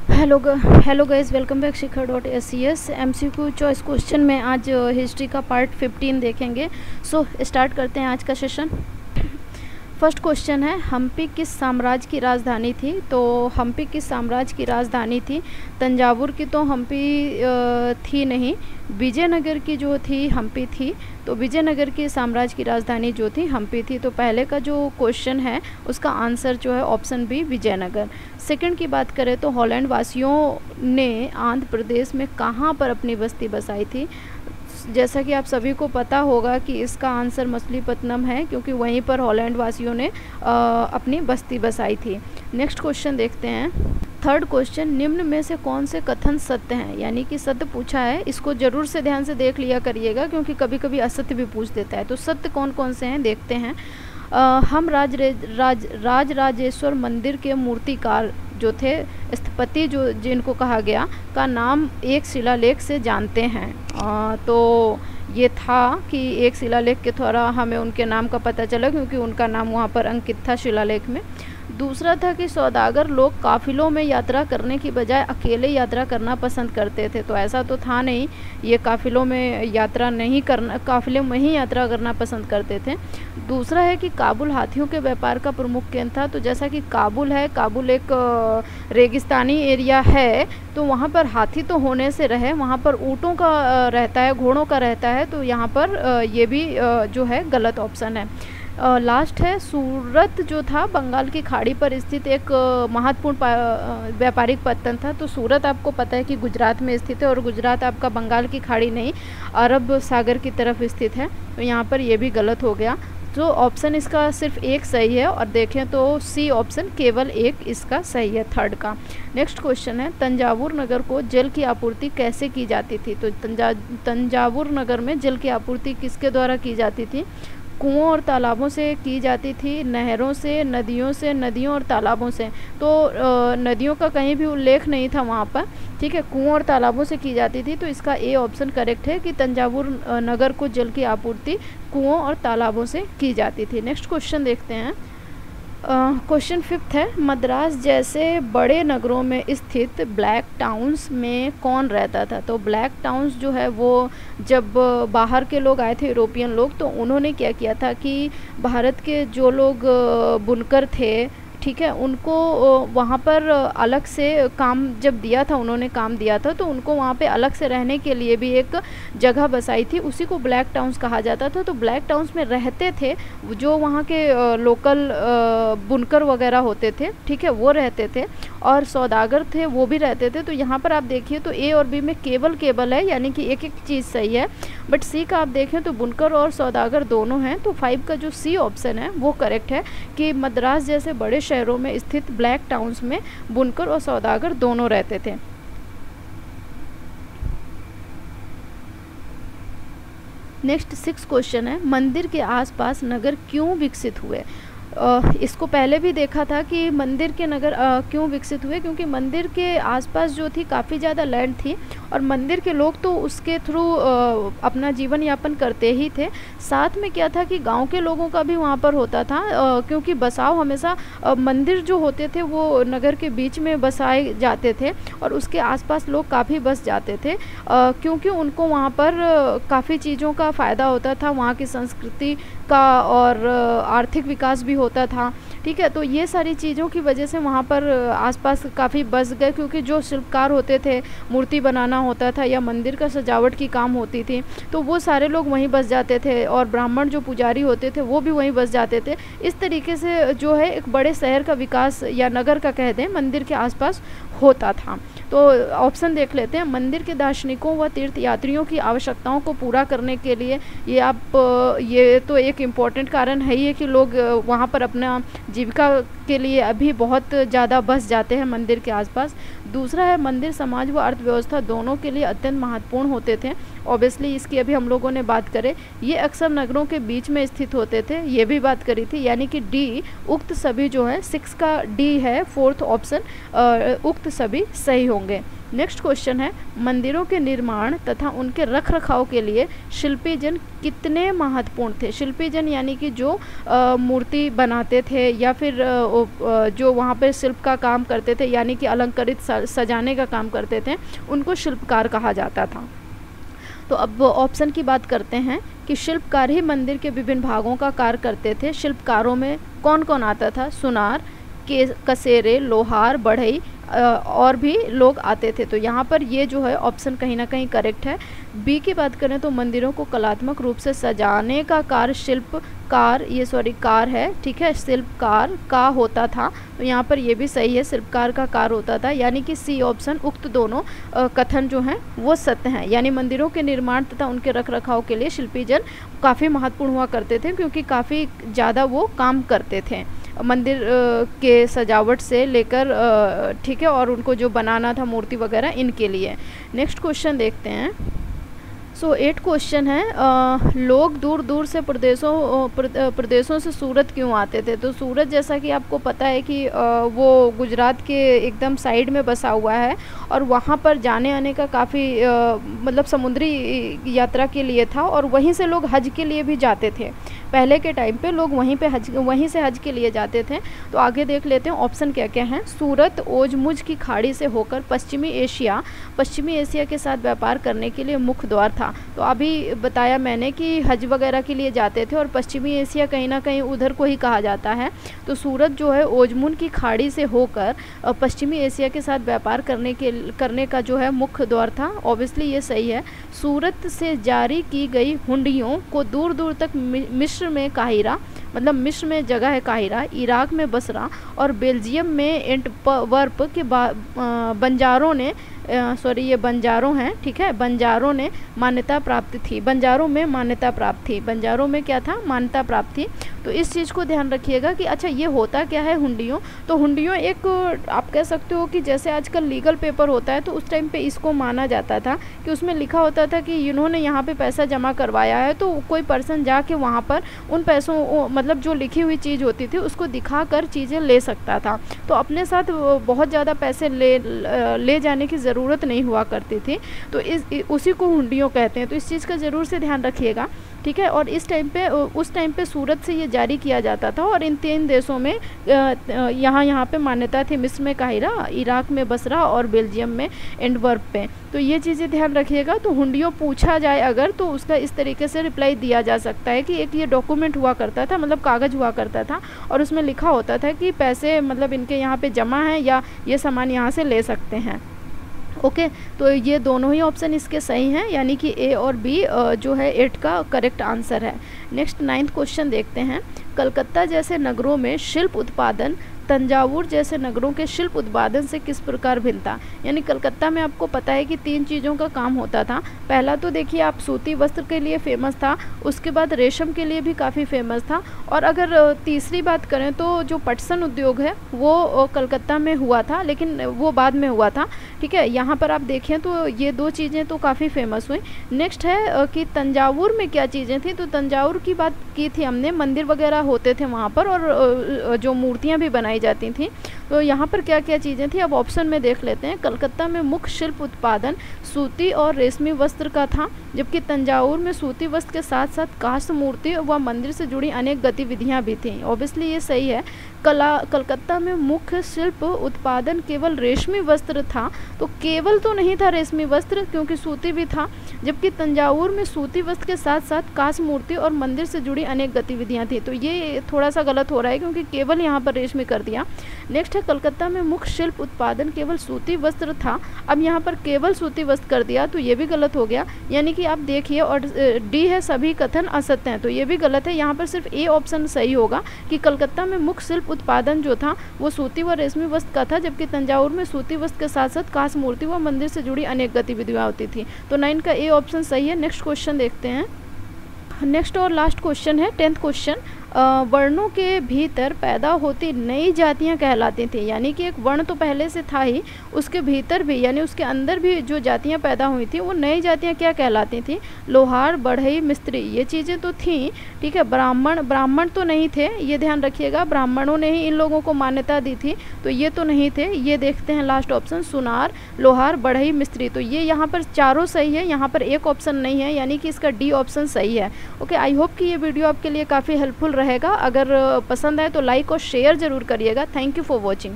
Hello guys, welcome back शिखा.SCS MCQ choice question में आज हिस्ट्री का पार्ट 15 देखेंगे। सो स्टार्ट करते हैं आज का सेशन। फर्स्ट क्वेश्चन है, हम्पी किस साम्राज्य की राजधानी थी? तो हम्पी किस साम्राज्य की राजधानी थी? तंजावुर की तो हम्पी थी नहीं, विजयनगर की जो थी हम्पी थी। तो विजयनगर की साम्राज्य की राजधानी जो थी हम्पी थी। तो पहले का जो क्वेश्चन है उसका आंसर जो है ऑप्शन बी विजयनगर। सेकंड की बात करें तो हॉलैंड वासियों ने आंध्र प्रदेश में कहाँ पर अपनी बस्ती बसाई थी? जैसा कि आप सभी को पता होगा कि इसका आंसर मछलीपट्टनम है, क्योंकि वहीं पर हॉलैंड वासियों ने अपनी बस्ती बसाई थी। नेक्स्ट क्वेश्चन देखते हैं। थर्ड क्वेश्चन, निम्न में से कौन से कथन सत्य हैं? यानी कि सत्य पूछा है, इसको जरूर से ध्यान से देख लिया करिएगा, क्योंकि कभी कभी असत्य भी पूछ देता है। तो सत्य कौन कौन से हैं देखते हैं। हम राजराजेश्वर मंदिर के मूर्तिकार जो थे, स्थपति जो जिनको कहा गया, का नाम एक शिलालेख से जानते हैं। तो ये था कि एक शिलालेख के द्वारा हमें उनके नाम का पता चला, क्योंकि उनका नाम वहाँ पर अंकित था शिलालेख में। दूसरा था कि सौदागर लोग काफिलों में यात्रा करने की बजाय अकेले यात्रा करना पसंद करते थे। तो ऐसा तो था नहीं, ये काफिलों में यात्रा नहीं करना, काफिलों में ही यात्रा करना पसंद करते थे। दूसरा है कि काबुल हाथियों के व्यापार का प्रमुख केंद्र था। तो जैसा कि काबुल है, काबुल एक रेगिस्तानी एरिया है, तो वहाँ पर हाथी तो होने से रहे, वहाँ पर ऊँटों का रहता है, घोड़ों का रहता है। तो यहाँ पर ये भी जो है गलत ऑप्शन है। लास्ट है, सूरत जो था बंगाल की खाड़ी पर स्थित एक महत्वपूर्ण व्यापारिक पत्तन था। तो सूरत आपको पता है कि गुजरात में स्थित है, और गुजरात आपका बंगाल की खाड़ी नहीं, अरब सागर की तरफ स्थित है। तो यहाँ पर ये भी गलत हो गया। तो ऑप्शन इसका सिर्फ एक सही है, और देखें तो सी ऑप्शन केवल एक इसका सही है, थर्ड का। नेक्स्ट क्वेश्चन है, तंजावुर नगर को जल की आपूर्ति कैसे की जाती थी? तो तंजावुर नगर में जल की आपूर्ति किसके द्वारा की जाती थी? कुओं और तालाबों से की जाती थी, नहरों से, नदियों और तालाबों से। तो नदियों का कहीं भी उल्लेख नहीं था वहाँ पर, ठीक है। कुओं और तालाबों से की जाती थी। तो इसका ए ऑप्शन करेक्ट है कि तंजावुर नगर को जल की आपूर्ति कुओं और तालाबों से की जाती थी। नेक्स्ट क्वेश्चन देखते हैं। क्वेश्चन फिफ्थ है, मद्रास जैसे बड़े नगरों में स्थित ब्लैक टाउन्स में कौन रहता था? तो ब्लैक टाउन्स जो है वो जब बाहर के लोग आए थे, यूरोपियन लोग, तो उन्होंने क्या किया था कि भारत के जो लोग बुनकर थे, ठीक है, उनको वहाँ पर अलग से काम जब दिया था, उन्होंने काम दिया था, तो उनको वहाँ पे अलग से रहने के लिए भी एक जगह बसाई थी, उसी को ब्लैक टाउन्स कहा जाता था। तो ब्लैक टाउन्स में रहते थे जो वहाँ के लोकल बुनकर वगैरह होते थे, ठीक है, वो रहते थे, और सौदागर थे वो भी रहते थे। तो यहाँ पर आप देखिए तो ए और बी में केवल है, यानी कि एक एक चीज़ सही है। बट सी का आप देखें तो बुनकर और सौदागर दोनों हैं। तो 5 का जो सी ऑप्शन है वो करेक्ट है कि मद्रास जैसे बड़े शहरों में स्थित ब्लैक टाउन्स में बुनकर और सौदागर दोनों रहते थे। नेक्स्ट 6 क्वेश्चन है, मंदिर के आसपास नगर क्यों विकसित हुए? इसको पहले भी देखा था कि मंदिर के नगर क्यों विकसित हुए, क्योंकि मंदिर के आसपास जो थी काफ़ी ज़्यादा लैंड थी, और मंदिर के लोग तो उसके थ्रू अपना जीवन यापन करते ही थे। साथ में क्या था कि गांव के लोगों का भी वहाँ पर होता था, क्योंकि बसाव हमेशा मंदिर जो होते थे वो नगर के बीच में बसाए जाते थे, और उसके आसपास लोग काफ़ी बस जाते थे, क्योंकि उनको वहाँ पर काफ़ी चीज़ों का फ़ायदा होता था, वहाँ की संस्कृति का और आर्थिक विकास भी होता था, ठीक है। तो ये सारी चीज़ों की वजह से वहाँ पर आसपास काफ़ी बस गए, क्योंकि जो शिल्पकार होते थे, मूर्ति बनाना होता था या मंदिर का सजावट की काम होती थी, तो वो सारे लोग वहीं बस जाते थे, और ब्राह्मण जो पुजारी होते थे वो भी वहीं बस जाते थे। इस तरीके से जो है एक बड़े शहर का विकास या नगर का कह दें मंदिर के आसपास होता था। तो ऑप्शन देख लेते हैं, मंदिर के दार्शनिकों व तीर्थ यात्रियों की आवश्यकताओं को पूरा करने के लिए ये तो एक इम्पॉर्टेंट कारण है ही है कि लोग वहाँ पर अपना जीविका के लिए अभी बहुत ज़्यादा बस जाते हैं मंदिर के आसपास। दूसरा है, मंदिर समाज व अर्थव्यवस्था दोनों के लिए अत्यंत महत्वपूर्ण होते थे। ऑब्वियसली इसकी अभी हम लोगों ने बात करें, ये अक्सर नगरों के बीच में स्थित होते थे, ये भी बात करी थी, यानी कि डी उक्त सभी जो है 6 का डी है, 4th ऑप्शन उक्त सभी सही होंगे। नेक्स्ट क्वेश्चन है, मंदिरों के निर्माण तथा उनके रख रखाव के लिए शिल्पी जन कितने महत्वपूर्ण थे? शिल्पी जन यानी कि जो मूर्ति बनाते थे या फिर जो वहाँ पर शिल्प का काम करते थे, यानी कि अलंकृत सजाने का काम करते थे, उनको शिल्पकार कहा जाता था। तो अब ऑप्शन की बात करते हैं कि शिल्पकार ही मंदिर के विभिन्न भागों का कार्य करते थे। शिल्पकारों में कौन कौन आता था? सुनार, कसेरे, लोहार, बढ़ई और भी लोग आते थे। तो यहाँ पर ये जो है ऑप्शन कहीं ना कहीं करेक्ट है। बी की बात करें तो मंदिरों को कलात्मक रूप से सजाने का कार्य कार है, ठीक है, शिल्पकार का होता था। तो यहाँ पर ये भी सही है, शिल्पकार का कार्य होता था, यानी कि सी ऑप्शन, उक्त दोनों कथन जो हैं वो सत्य हैं। यानी मंदिरों के निर्माण तथा उनके रख रखाव के लिए शिल्पी जन काफ़ी महत्वपूर्ण हुआ करते थे, क्योंकि काफ़ी ज़्यादा वो काम करते थे मंदिर के सजावट से लेकर, ठीक है, और उनको जो बनाना था मूर्ति वगैरह, इनके लिए। नेक्स्ट क्वेश्चन देखते हैं। 8 क्वेश्चन है, लोग दूर दूर से प्रदेशों से सूरत क्यों आते थे? तो सूरत जैसा कि आपको पता है कि वो गुजरात के एकदम साइड में बसा हुआ है, और वहाँ पर जाने आने का काफ़ी मतलब समुद्री यात्रा के लिए था, और वहीं से लोग हज के लिए भी जाते थे। पहले के टाइम पे लोग वहीं से हज के लिए जाते थे। तो आगे देख लेते हैं ऑप्शन क्या क्या हैं। सूरत ओजमुज की खाड़ी से होकर पश्चिमी एशिया के साथ व्यापार करने के लिए मुख्य द्वार था। तो अभी बताया मैंने कि हज वगैरह के लिए जाते थे, और पश्चिमी एशिया कहीं ना कहीं उधर को ही कहा जाता है। तो सूरत जो है ओजमुन की खाड़ी से होकर पश्चिमी एशिया के साथ व्यापार करने का जो है मुख्य द्वार था। ऑब्वियसली ये सही है। सूरत से जारी की गई हुंडियों को दूर दूर तक मिस्र में काहिरा, मतलब मिस्र में जगह है काहिरा, इराक में बसरा और बेल्जियम में एंटवर्प के बंजारों ने ये बंजारों हैं, ठीक है, बंजारों ने मान्यता प्राप्त थी। बंजारों में मान्यता प्राप्त थी, बंजारों में क्या था? मान्यता प्राप्त थी। तो इस चीज़ को ध्यान रखिएगा कि अच्छा ये होता क्या है हुंडियों? तो हुंडियों एक, आप कह सकते हो कि जैसे आजकल लीगल पेपर होता है, तो उस टाइम पे इसको माना जाता था कि उसमें लिखा होता था कि इन्होंने यहाँ पे पैसा जमा करवाया है, तो कोई पर्सन जाके वहाँ पर उन पैसों, मतलब जो लिखी हुई चीज़ होती थी उसको दिखा कर चीज़ें ले सकता था। तो अपने साथ बहुत ज़्यादा पैसे ले जाने की ज़रूरत नहीं हुआ करती थी। तो उसी को हुंडियों कहते हैं। तो इस चीज़ का ज़रूर से ध्यान रखिएगा, ठीक है। और उस टाइम पे सूरत से ये जारी किया जाता था, और इन 3 देशों में यहाँ पे मान्यता थी, मिस्र में काहिरा, इराक में बसरा और बेल्जियम में एंटवर्प पे। तो ये चीज़ें ध्यान रखिएगा। तो हुंडियों पूछा जाए अगर, तो उसका इस तरीके से रिप्लाई दिया जा सकता है कि एक ये डॉक्यूमेंट हुआ करता था, मतलब कागज़ हुआ करता था, और उसमें लिखा होता था कि पैसे मतलब इनके यहाँ पे जमा हैं, या ये सामान यहाँ से ले सकते हैं। ओके, तो ये दोनों ही ऑप्शन इसके सही हैं, यानी कि ए और बी जो है 8 का करेक्ट आंसर है। नेक्स्ट 9th क्वेश्चन देखते हैं। कलकत्ता जैसे नगरों में शिल्प उत्पादन तंजावुर जैसे नगरों के शिल्प उत्पादन से किस प्रकार भिन्न था? यानी कलकत्ता में आपको पता है कि 3 चीज़ों का काम होता था। पहला तो देखिए आप सूती वस्त्र के लिए फेमस था, उसके बाद रेशम के लिए भी काफ़ी फेमस था, और अगर तीसरी बात करें तो जो पटसन उद्योग है वो कलकत्ता में हुआ था, लेकिन वो बाद में हुआ था, ठीक है। यहाँ पर आप देखें तो ये 2 चीज़ें तो काफ़ी फेमस हुई। नेक्स्ट है कि तंजावुर में क्या चीज़ें थी? तो तंजावुर की बात की थी हमने, मंदिर वगैरह होते थे वहाँ पर, और जो मूर्तियाँ भी बनाई जाती थी। तो यहाँ पर क्या क्या चीज़ें थी, अब ऑप्शन में देख लेते हैं। कलकत्ता में मुख्य शिल्प उत्पादन सूती और रेशमी वस्त्र का था, जबकि तंजावुर में सूती वस्त्र के साथ साथ काष्ठ मूर्ति व मंदिर से जुड़ी अनेक गतिविधियाँ भी थीं। ऑब्वियसली ये सही है। कलकत्ता में मुख्य शिल्प उत्पादन केवल रेशमी वस्त्र था, तो केवल तो नहीं था रेशमी वस्त्र, क्योंकि सूती भी था, जबकि तंजावुर में सूती वस्त्र के साथ साथ काष्ठ मूर्ति और मंदिर से जुड़ी अनेक गतिविधियां थी। तो ये थोड़ा सा गलत हो रहा है, क्योंकि केवल यहाँ पर रेशमी कर दिया। नेक्स्ट है कलकत्ता में मुख्य शिल्प उत्पादन केवल सूती वस्त्र था, अब यहाँ पर केवल सूती वस्त्र कर दिया, तो ये भी गलत हो गया। यानी कि आप देखिए, और डी है सभी कथन असत्य हैं, तो ये भी गलत है। यहाँ पर सिर्फ ए ऑप्शन सही होगा कि कलकत्ता में मुख्य शिल्प उत्पादन जो था वो सूती व रेशमी वस्त्र का था, जबकि तंजावुर में सूती वस्त्र के साथ साथ काष्ठ मूर्ति व मंदिर से जुड़ी अनेक गतिविधियां होती थी। तो 9 का ए ऑप्शन सही है। नेक्स्ट क्वेश्चन देखते हैं। नेक्स्ट और लास्ट क्वेश्चन है 10th क्वेश्चन। वर्णों के भीतर पैदा होती नई जातियां कहलाती थी। यानी कि एक वर्ण तो पहले से था ही, उसके भीतर भी यानी उसके अंदर भी जो जातियां पैदा हुई थी वो नई जातियां क्या कहलाती थी? लोहार, बढ़ई, मिस्त्री, ये चीज़ें तो थीं, ठीक है। ब्राह्मण तो नहीं थे, ये ध्यान रखिएगा, ब्राह्मणों ने ही इन लोगों को मान्यता दी थी, तो ये तो नहीं थे। ये देखते हैं लास्ट ऑप्शन, सुनार, लोहार, बढ़ई, मिस्त्री। तो ये यहाँ पर चारों सही है, यहाँ पर एक ऑप्शन नहीं है, यानी कि इसका डी ऑप्शन सही है। ओके, आई होप कि ये वीडियो आपके लिए काफ़ी हेल्पफुल रहेगा। अगर पसंद आए तो लाइक और शेयर ज़रूर करिएगा। Thank you for watching.